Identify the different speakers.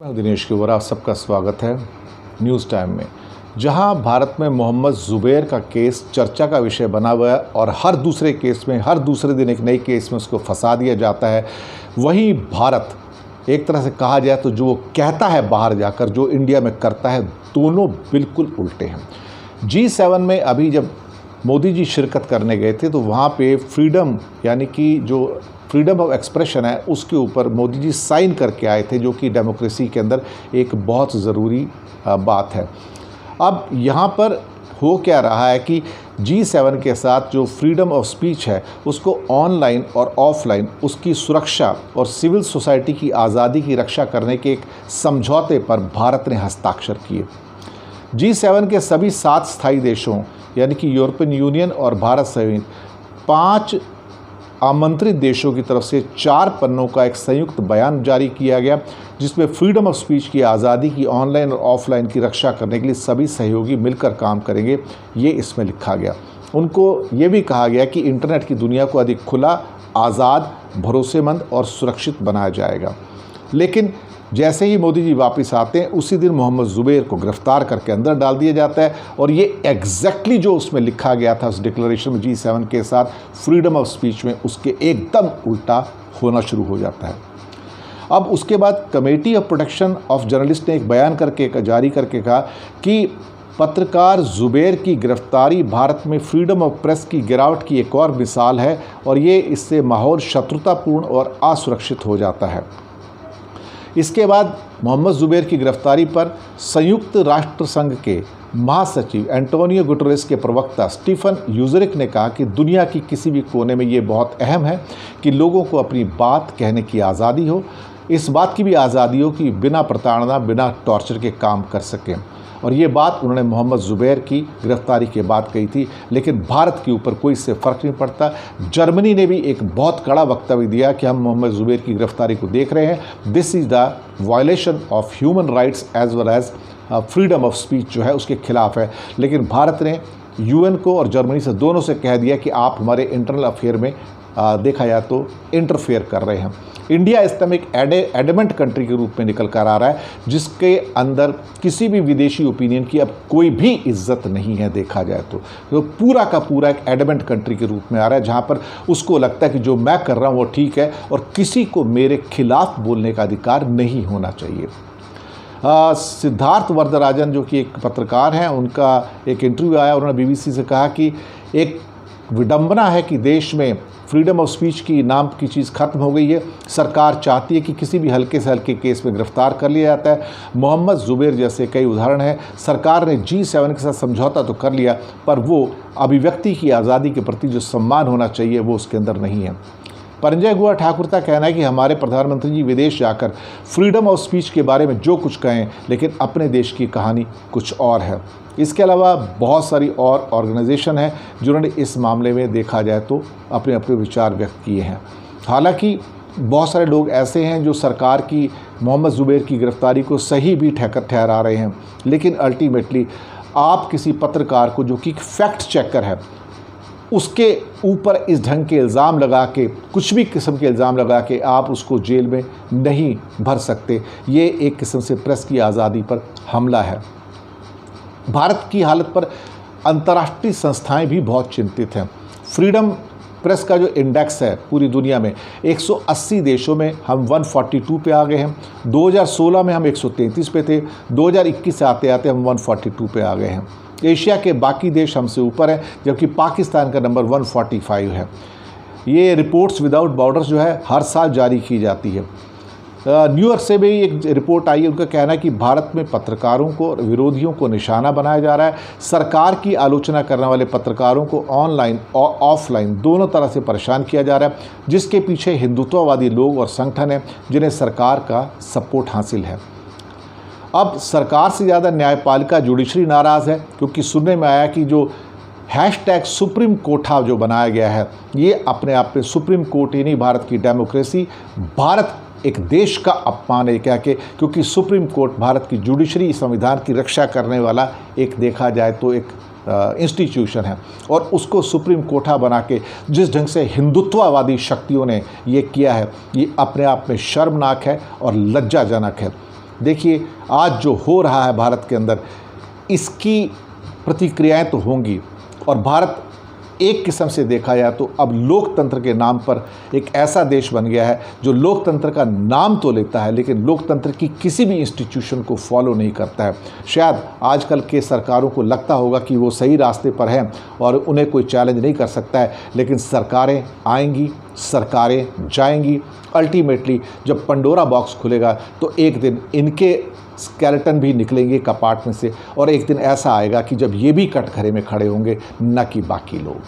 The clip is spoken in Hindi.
Speaker 1: मैं दिनेश कुमार, आप सबका स्वागत है न्यूज़ टाइम में। जहां भारत में मोहम्मद ज़ुबैर का केस चर्चा का विषय बना हुआ है और हर दूसरे केस में, हर दूसरे दिन एक नई केस में उसको फंसा दिया जाता है, वहीं भारत एक तरह से कहा जाए तो जो वो कहता है बाहर जाकर, जो इंडिया में करता है, दोनों बिल्कुल उल्टे हैं। G7 में अभी जब मोदी जी शिरकत करने गए थे तो वहाँ पे फ्रीडम, यानी कि जो फ्रीडम ऑफ एक्सप्रेशन है, उसके ऊपर मोदी जी साइन करके आए थे, जो कि डेमोक्रेसी के अंदर एक बहुत ज़रूरी बात है। अब यहाँ पर हो क्या रहा है कि G7 के साथ जो फ्रीडम ऑफ स्पीच है, उसको ऑनलाइन और ऑफलाइन उसकी सुरक्षा और सिविल सोसाइटी की आज़ादी की रक्षा करने के एक समझौते पर भारत ने हस्ताक्षर किए। G7 के सभी 7 स्थायी देशों यानी कि यूरोपियन यूनियन और भारत सहित 5 आमंत्रित देशों की तरफ से 4 पन्नों का एक संयुक्त बयान जारी किया गया, जिसमें फ्रीडम ऑफ स्पीच की आज़ादी की ऑनलाइन और ऑफलाइन की रक्षा करने के लिए सभी सहयोगी मिलकर काम करेंगे, ये इसमें लिखा गया। उनको ये भी कहा गया कि इंटरनेट की दुनिया को अधिक खुला, आज़ाद, भरोसेमंद और सुरक्षित बनाया जाएगा। लेकिन जैसे ही मोदी जी वापस आते हैं, उसी दिन मोहम्मद ज़ुबैर को गिरफ्तार करके अंदर डाल दिया जाता है और ये एग्जैक्टली जो उसमें लिखा गया था उस डिक्लेरेशन में G7 के साथ फ्रीडम ऑफ स्पीच में, उसके एकदम उल्टा होना शुरू हो जाता है। अब उसके बाद committee of protection of journalist ने एक बयान जारी करके कहा कि पत्रकार ज़ुबैर की गिरफ्तारी भारत में फ्रीडम ऑफ प्रेस की गिरावट की एक और मिसाल है और ये इससे माहौल शत्रुतापूर्ण और असुरक्षित हो जाता है। इसके बाद मोहम्मद ज़ुबैर की गिरफ्तारी पर संयुक्त राष्ट्र संघ के महासचिव एंटोनियो गुटेरेस के प्रवक्ता स्टीफन यूजरिक ने कहा कि दुनिया की किसी भी कोने में ये बहुत अहम है कि लोगों को अपनी बात कहने की आज़ादी हो, इस बात की भी आज़ादी हो कि बिना प्रताड़ना, बिना टॉर्चर के काम कर सकें। और ये बात उन्होंने मोहम्मद ज़ुबैर की गिरफ्तारी के बाद कही थी, लेकिन भारत के ऊपर कोई इससे फ़र्क नहीं पड़ता। जर्मनी ने भी एक बहुत कड़ा वक्तव्य दिया कि हम मोहम्मद ज़ुबैर की गिरफ्तारी को देख रहे हैं, this is the violation of human rights as well as freedom of speech जो है उसके खिलाफ है। लेकिन भारत ने UN को और जर्मनी से दोनों से कह दिया कि आप हमारे इंटरनल अफेयर में देखा जाए तो इंटरफेयर कर रहे हैं। इंडिया इस समय एक एडमेंट कंट्री के रूप में निकल कर आ रहा है, जिसके अंदर किसी भी विदेशी ओपिनियन की अब कोई भी इज्जत नहीं है। देखा जाए तो पूरा का पूरा एक एडमेंट कंट्री के रूप में आ रहा है, जहां पर उसको लगता है कि जो मैं कर रहा हूं वो ठीक है और किसी को मेरे खिलाफ बोलने का अधिकार नहीं होना चाहिए। सिद्धार्थ वरदराजन जो कि एक पत्रकार हैं, उनका एक इंटरव्यू आया, उन्होंने BBC से कहा कि एक विडंबना है कि देश में फ्रीडम ऑफ स्पीच की नाम की चीज़ खत्म हो गई है। सरकार चाहती है कि किसी भी हल्के से हल्के केस में गिरफ्तार कर लिया जाता है। मोहम्मद ज़ुबैर जैसे कई उदाहरण हैं। सरकार ने G7 के साथ समझौता तो कर लिया, पर वो अभिव्यक्ति की आज़ादी के प्रति जो सम्मान होना चाहिए वो उसके अंदर नहीं है। परंजय गुहा ठाकुर का कहना है कि हमारे प्रधानमंत्री जी विदेश जाकर फ्रीडम ऑफ स्पीच के बारे में जो कुछ कहें, लेकिन अपने देश की कहानी कुछ और है। इसके अलावा बहुत सारी और ऑर्गेनाइजेशन हैं जिन्होंने इस मामले में देखा जाए तो अपने अपने विचार व्यक्त किए हैं। हालांकि बहुत सारे लोग ऐसे हैं जो सरकार की मोहम्मद ज़ुबैर की गिरफ्तारी को सही भी ठहरा रहे हैं, लेकिन अल्टीमेटली आप किसी पत्रकार को, जो कि फैक्ट चेकर है, उसके ऊपर इस ढंग के इल्ज़ाम लगा के, कुछ भी किस्म के इल्ज़ाम लगा के आप उसको जेल में नहीं भर सकते। ये एक किस्म से प्रेस की आज़ादी पर हमला है। भारत की हालत पर अंतर्राष्ट्रीय संस्थाएं भी बहुत चिंतित हैं। फ्रीडम प्रेस का जो इंडेक्स है पूरी दुनिया में 180 देशों में हम 142 पे आ गए हैं। 2016 में हम 133 पे थे, 2021 से आते आते हम 142 पे आ गए हैं। एशिया के बाकी देश हमसे ऊपर हैं, जबकि पाकिस्तान का नंबर 145 है। ये रिपोर्ट्स विदाउट बॉर्डर्स जो है हर साल जारी की जाती है। न्यूयॉर्क से भी एक रिपोर्ट आई है, उनका कहना है कि भारत में पत्रकारों को और विरोधियों को निशाना बनाया जा रहा है। सरकार की आलोचना करने वाले पत्रकारों को ऑनलाइन और ऑफलाइन दोनों तरह से परेशान किया जा रहा है, जिसके पीछे हिंदुत्ववादी लोग और संगठन हैं जिन्हें सरकार का सपोर्ट हासिल है। अब सरकार से ज़्यादा न्यायपालिका जुडिशरी नाराज़ है, क्योंकि सुनने में आया कि जो #सुप्रीम कोठा जो बनाया गया है, ये अपने आप में सुप्रीम कोर्ट ही नहीं, भारत की डेमोक्रेसी, भारत एक देश का अपमान है क्या कि, क्योंकि सुप्रीम कोर्ट भारत की जुडिशरी, संविधान की रक्षा करने वाला एक, देखा जाए तो एक इंस्टीट्यूशन है, और उसको सुप्रीम कोठा बना के जिस ढंग से हिंदुत्ववादी शक्तियों ने ये किया है, ये अपने आप में शर्मनाक है और लज्जाजनक है। देखिए आज जो हो रहा है भारत के अंदर, इसकी प्रतिक्रियाएं तो होंगी। और भारत एक किस्म से देखा जाए तो अब लोकतंत्र के नाम पर एक ऐसा देश बन गया है जो लोकतंत्र का नाम तो लेता है लेकिन लोकतंत्र की किसी भी इंस्टीट्यूशन को फॉलो नहीं करता है। शायद आजकल के सरकारों को लगता होगा कि वो सही रास्ते पर हैं और उन्हें कोई चैलेंज नहीं कर सकता है, लेकिन सरकारें आएंगी, सरकारें जाएंगी। अल्टीमेटली जब पंडोरा बॉक्स खुलेगा तो एक दिन इनके स्केलेटन भी निकलेंगे कपाट में से, और एक दिन ऐसा आएगा कि जब ये भी कटघरे में खड़े होंगे, न कि बाकी लोग।